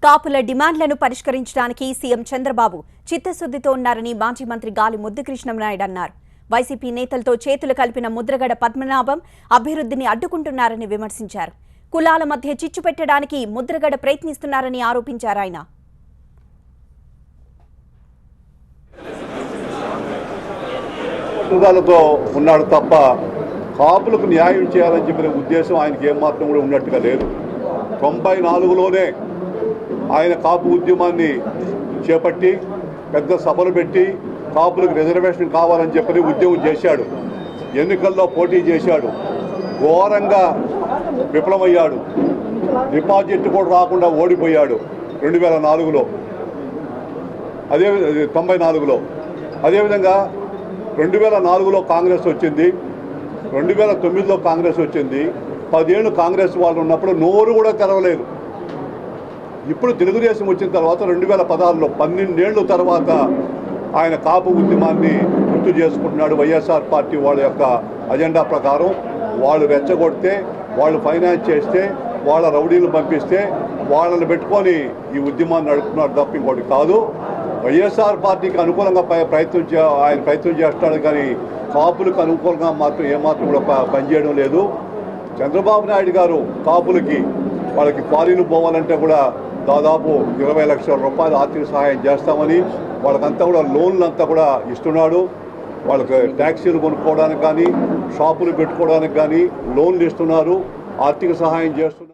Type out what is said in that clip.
కాపుల డిమాండ్లను పరిష్కరించడానికి సీఎం చంద్రబాబు చిత్తశుద్ధితో ఉన్నారని మాజీ మంత్రి గాలి ముద్దుకృష్ణనాయుడు అన్నారు. వైసీపీ నేతలతో చేతులు కలిపిన ముద్రగడ పద్మనాభం అభివృద్ధిని అడ్డుకుంటున్నారని విమర్శించారు. కులాల మధ్య చిచ్చు పెట్టడానికి ముద్రగడ ప్రయత్నిస్తున్నారని ఆరోపించారు. ఆయన ఉన్నాడు తప్ప కాపులకు న్యాయం చేయాలని చెప్పిన ఉద్దేశం ఆయనకి ఏమాత్రం కూడా ఉన్నట్టుగా లేదు. 94లోనే ఆయన కాపు ఉద్యమాన్ని చేపట్టి పెద్ద సభలు పెట్టి కాపులకు రిజర్వేషన్ కావాలని చెప్పి ఉద్యమం చేశాడు. ఎన్నికల్లో పోటీ చేశాడు. ఘోరంగా విఫలమయ్యాడు. డిపాజిట్ కూడా రాకుండా ఓడిపోయాడు 2004లో, 94లో. అదేవిధంగా 2004లో కాంగ్రెస్ వచ్చింది, 2009లో కాంగ్రెస్ వచ్చింది. 10 ఏళ్ళు కాంగ్రెస్ వాళ్ళు ఉన్నప్పుడు నోరు కూడా తెరవలేదు. ఇప్పుడు తెలుగుదేశం వచ్చిన తర్వాత 2016లో 12 ఏళ్ళ తర్వాత ఆయన కాపు ఉద్యమాన్ని గుర్తు చేసుకుంటున్నాడు. వైఎస్ఆర్ పార్టీ వాళ్ళ యొక్క అజెండా ప్రకారం వాళ్ళు రెచ్చగొడితే, వాళ్ళు ఫైనాన్స్ చేస్తే, వాళ్ళ రౌడీలు పంపిస్తే వాళ్ళని పెట్టుకొని ఈ ఉద్యమాన్ని నడుపుతున్నారు తప్ప ఇంకోటి కాదు. వైఎస్ఆర్ పార్టీకి అనుకూలంగా ఆయన ప్రయత్నం చేస్తాడు, కానీ కాపులకు అనుకూలంగా మాత్రం ఏమాత్రం కూడా పనిచేయడం లేదు. చంద్రబాబు నాయుడు గారు కాపులకి వాళ్ళకి ఫారిన్ పోవాలంటే కూడా దాదాపు 20 లక్షల రూపాయలు ఆర్థిక సహాయం చేస్తామని వాళ్ళకంతా కూడా లోన్లంతా కూడా ఇస్తున్నాడు. వాళ్ళకి ట్యాక్సీలు కొనుక్కోవడానికి కానీ షాపులు పెట్టుకోవడానికి కానీ లోన్లు ఇస్తున్నారు, ఆర్థిక సహాయం చేస్తున్నారు.